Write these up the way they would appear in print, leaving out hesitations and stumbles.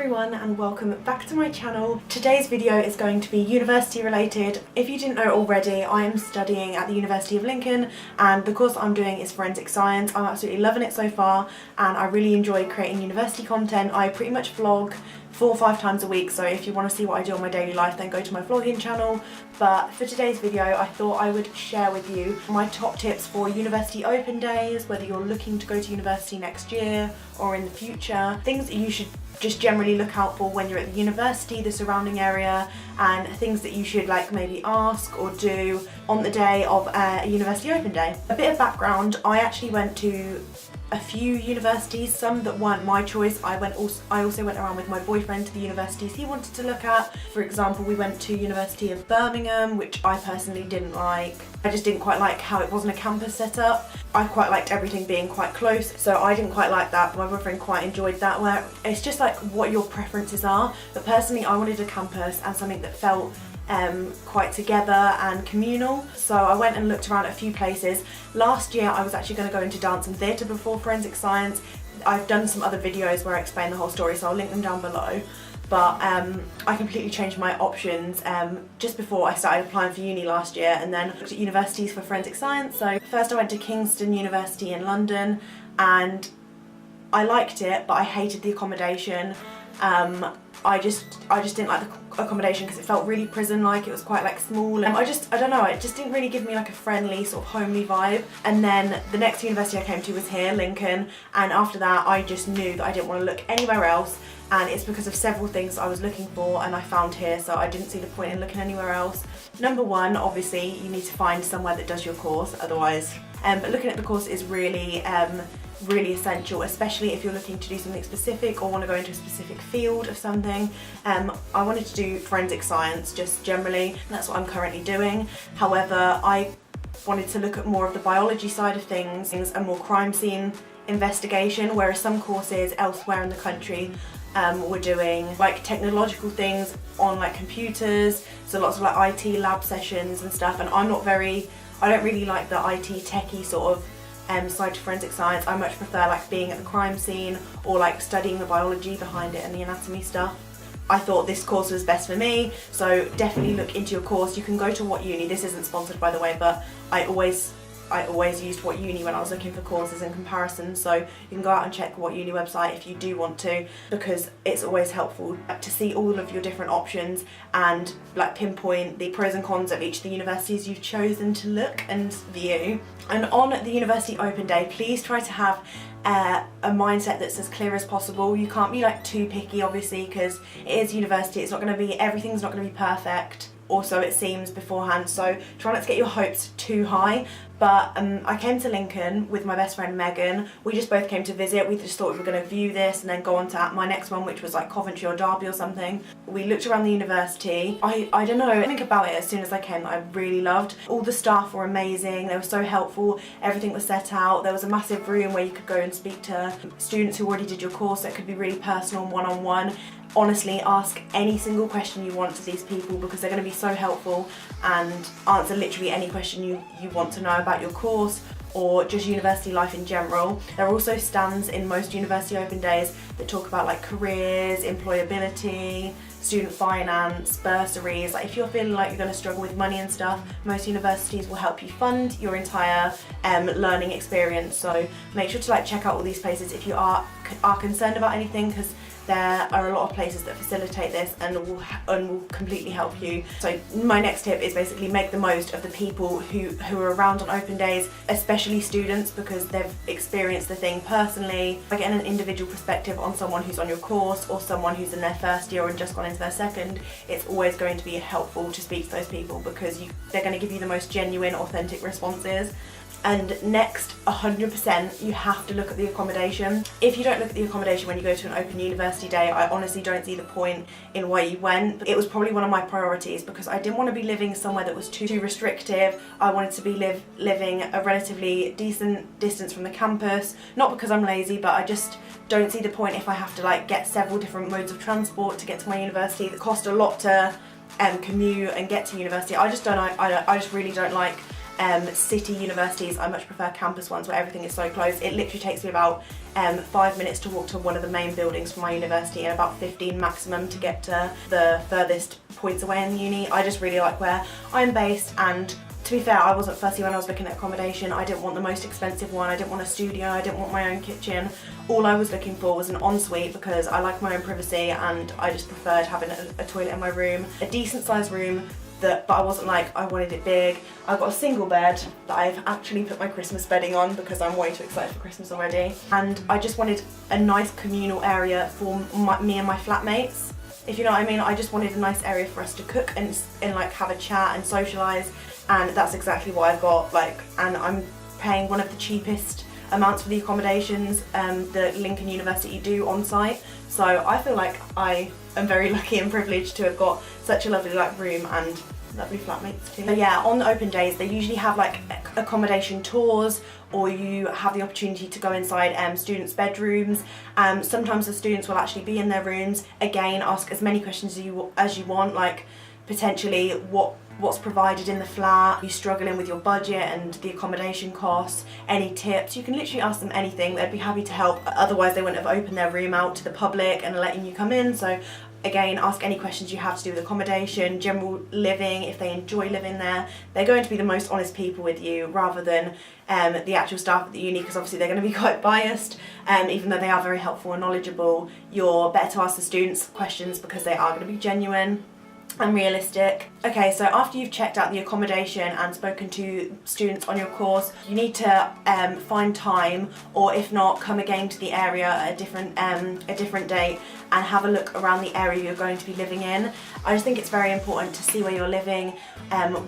everyone and welcome back to my channel. Today's video is going to be university related. If you didn't know already, I am studying at the University of Lincoln and the course I'm doing is forensic science. I'm absolutely loving it so far and I really enjoy creating university content. I pretty much vlog 4 or 5 times a week, so if you want to see what I do in my daily life then go to my vlogging channel. But for today's video I thought I would share with you my top tips for university open days, whether you're looking to go to university next year or in the future, things that you should just generally look out for when you're at the university, the surrounding area, and things that you should like maybe ask or do on the day of a university open day. A bit of background, I actually went to a few universities, some that weren't my choice. I also went around with my boyfriend to the universities he wanted to look at. For example, we went to University of Birmingham, which I personally didn't like. I just didn't quite like how it wasn't a campus setup. I quite liked everything being quite close, so I didn't quite like that. My boyfriend quite enjoyed that, where it's just like what your preferences are. But personally, I wanted a campus and something that felt quite together and communal, so I went and looked around at a few places. Last year I was actually going to go into dance and theatre before forensic science. I've done some other videos where I explain the whole story, so I'll link them down below. But I completely changed my options just before I started applying for uni last year, and then looked at universities for forensic science. So first I went to Kingston University in London and I liked it, but I hated the accommodation. I just didn't like the accommodation because it felt really prison-like. It was quite like small, and I don't know, it just didn't really give me like a friendly sort of homely vibe. And then the next university I came to was here, Lincoln, and after that I just knew that I didn't want to look anywhere else, and it's because of several things I was looking for and I found here, so I didn't see the point in looking anywhere else. Number one, obviously you need to find somewhere that does your course, otherwise but looking at the course is really essential, especially if you're looking to do something specific or want to go into a specific field of something. I wanted to do forensic science just generally, that's what I'm currently doing. However, I wanted to look at more of the biology side of things, a more crime scene investigation, whereas some courses elsewhere in the country were doing like technological things on like computers, so lots of like IT lab sessions and stuff, and I don't really like the IT techie sort of side to forensic science. I much prefer like being at the crime scene or like studying the biology behind it and the anatomy stuff. I thought this course was best for me, so definitely look into your course. You can go to What Uni, this isn't sponsored by the way, but I always used What Uni when I was looking for courses in comparison, so you can go out and check What Uni website if you do want to, because it's always helpful to see all of your different options and like pinpoint the pros and cons of each of the universities you've chosen to look and view. And on the university open day, please try to have a mindset that's as clear as possible. You can't be like too picky, obviously, because it is university. It's not going to be, everything's not going to be perfect, or so it seems beforehand, so try not to get your hopes too high. But I came to Lincoln with my best friend Megan. We just both came to visit. We just thought we were going to view this and then go on to my next one, which was like Coventry or Derby or something. We looked around the university. I don't know, I think about it as soon as I came that I really loved. All the staff were amazing, they were so helpful, everything was set out. There was a massive room where you could go and speak to students who already did your course, so it could be really personal and one-on-one. Honestly, ask any single question you want to these people because they're going to be so helpful and answer literally any question you want to know about your course or just university life in general. There are also stands in most university open days that talk about like careers, employability, student finance, bursaries. Like if you're feeling like you're going to struggle with money and stuff, most universities will help you fund your entire learning experience. So make sure to like check out all these places if you are concerned about anything, because there are a lot of places that facilitate this and will completely help you. So my next tip is basically make the most of the people who are around on open days, especially students, because they've experienced the thing personally. By getting an individual perspective on someone who's on your course or someone who's in their first year and just gone into their second, it's always going to be helpful to speak to those people because they're going to give you the most genuine, authentic responses. And next, 100%, you have to look at the accommodation. If you don't look at the accommodation when you go to an open university day, I honestly don't see the point in why you went. It was probably one of my priorities because I didn't want to be living somewhere that was too restrictive. I wanted to be living a relatively decent distance from the campus, not because I'm lazy, but I just don't see the point if I have to like get several different modes of transport to get to my university that cost a lot to commute and get to university. I just really don't like city universities. I much prefer campus ones where everything is so close. It literally takes me about 5 minutes to walk to one of the main buildings for my university and about 15 maximum to get to the furthest points away in the uni. I just really like where I'm based, and to be fair, I wasn't fussy when I was looking at accommodation. I didn't want the most expensive one, I didn't want a studio, I didn't want my own kitchen. All I was looking for was an ensuite because I like my own privacy and I just preferred having a toilet in my room. A decent sized room, but I wasn't like I wanted it big. I've got a single bed that I've actually put my Christmas bedding on because I'm way too excited for Christmas already. And I just wanted a nice communal area for me and my flatmates. If you know what I mean, I just wanted a nice area for us to cook and like have a chat and socialise, and that's exactly what I've got. Like, and I'm paying one of the cheapest amounts for the accommodations that Lincoln University do on site. So I feel like I am very lucky and privileged to have got such a lovely like room and lovely flatmates too. But yeah, on the open days they usually have like accommodation tours, or you have the opportunity to go inside students' bedrooms. Sometimes the students will actually be in their rooms. Again, ask as many questions as you want, like potentially what's provided in the flat, are you struggling with your budget and the accommodation costs, any tips. You can literally ask them anything, they'd be happy to help. Otherwise they wouldn't have opened their room out to the public and letting you come in. So again, ask any questions you have to do with accommodation, general living, if they enjoy living there. They're going to be the most honest people with you rather than the actual staff at the uni, because obviously they're going to be quite biased. Even though they are very helpful and knowledgeable, you're better to ask the students questions because they are going to be genuine and realistic. Okay, so after you've checked out the accommodation and spoken to students on your course, you need to find time, or if not, come again to the area at a different date and have a look around the area you're going to be living in. I just think it's very important to see where you're living,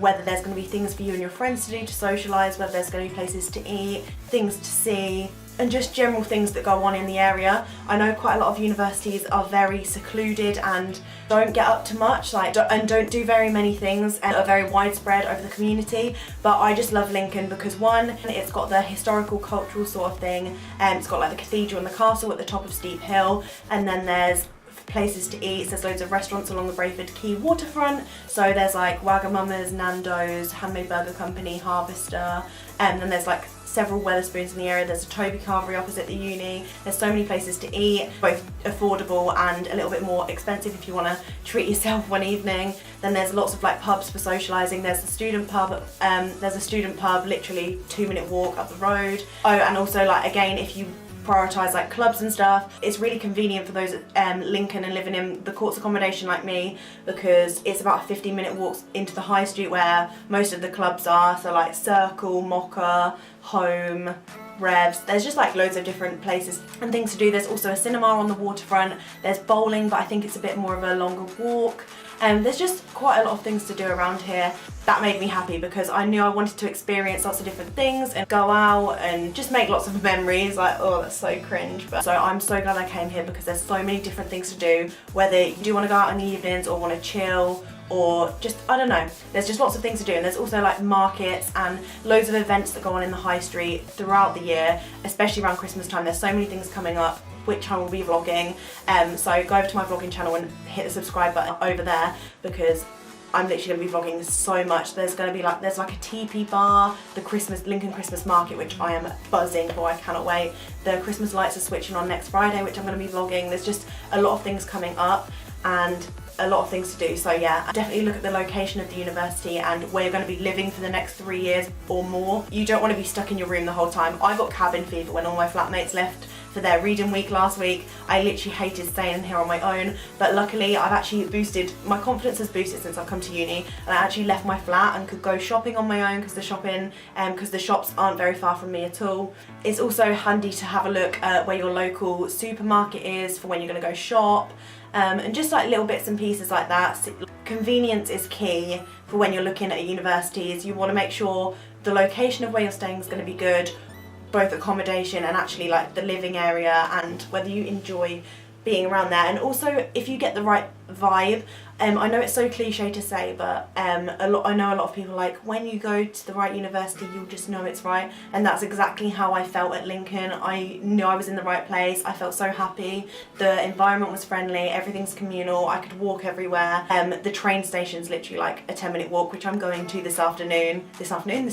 whether there's going to be things for you and your friends to do to socialise, whether there's going to be places to eat, things to see, and just general things that go on in the area. I know quite a lot of universities are very secluded and don't get up to much, and don't do very many things and are very widespread over the community. But I just love Lincoln because one, it's got the historical cultural sort of thing, and it's got like the cathedral and the castle at the top of Steep Hill, and then there's places to eat. There's loads of restaurants along the Brayford Quay waterfront, so there's like Wagamama's, Nando's, Handmade Burger Company, Harvester, and then there's like several Wetherspoons in the area. There's a Toby Carvery opposite the uni. There's so many places to eat, both affordable and a little bit more expensive if you want to treat yourself one evening. Then there's lots of like pubs for socialising. There's the student pub, literally 2-minute walk up the road. Oh, and also like again, if you prioritise like clubs and stuff, it's really convenient for those at Lincoln and living in the courts accommodation like me, because it's about a 15-minute walk into the high street where most of the clubs are. So like Circle, Mocha, Home, Revs, there's just like loads of different places and things to do. There's also a cinema on the waterfront. There's bowling, but I think it's a bit more of a longer walk. There's just quite a lot of things to do around here. That made me happy because I knew I wanted to experience lots of different things and go out and just make lots of memories. Like, oh, that's so cringe. But so I'm so glad I came here because there's so many different things to do, whether you do want to go out in the evenings or want to chill, or just, I don't know, there's just lots of things to do. And there's also like markets and loads of events that go on in the high street throughout the year, especially around Christmas time. There's so many things coming up, which I will be vlogging. So go over to my vlogging channel and hit the subscribe button over there, because I'm literally going to be vlogging so much. There's going to be like, there's like a teepee bar, the Lincoln Christmas market, which I am buzzing for, I cannot wait. The Christmas lights are switching on next Friday, which I'm going to be vlogging. There's just a lot of things coming up and a lot of things to do. So yeah, definitely look at the location of the university and where you're going to be living for the next 3 years or more. You don't want to be stuck in your room the whole time. I got cabin fever when all my flatmates left for their reading week last week. I literally hated staying here on my own, but luckily I've actually my confidence has boosted since I've come to uni, and I actually left my flat and could go shopping on my own because the shops aren't very far from me at all. It's also handy to have a look at where your local supermarket is for when you're going to go shop, and just like little bits and pieces like that. Convenience is key for when you're looking at universities. You want to make sure the location of where you're staying is going to be good, both accommodation and actually like the living area, and whether you enjoy being around there. And also, if you get the right vibe, I know it's so cliche to say, but I know a lot of people are like, when you go to the right university, you'll just know it's right, and that's exactly how I felt at Lincoln. I knew I was in the right place. I felt so happy. The environment was friendly, everything's communal, I could walk everywhere. The train station's literally like a 10-minute walk, which I'm going to this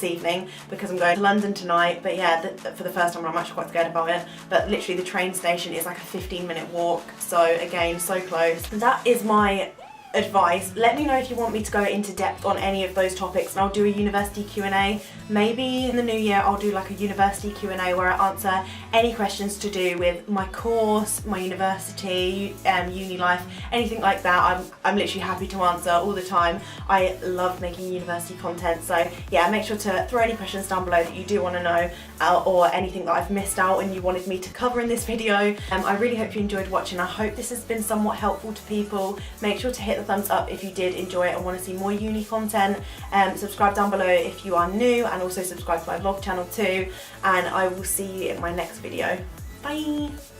evening, because I'm going to London tonight. But yeah, for the first time I'm actually quite scared about it, but literally the train station is like a 15-minute walk, so again, so close. That is my advice. Let me know if you want me to go into depth on any of those topics, and I'll do a university Q&A. Maybe in the new year I'll do like a university Q&A where I answer any questions to do with my course, my university, uni life, anything like that. I'm literally happy to answer all the time. I love making university content, so yeah, make sure to throw any questions down below that you do want to know, or anything that I've missed out and you wanted me to cover in this video. I really hope you enjoyed watching. I hope this has been somewhat helpful to people. Make sure to hit the thumbs up if you did enjoy it and want to see more uni content. Subscribe down below if you are new, and also subscribe to my vlog channel too, and I will see you in my next video. Bye!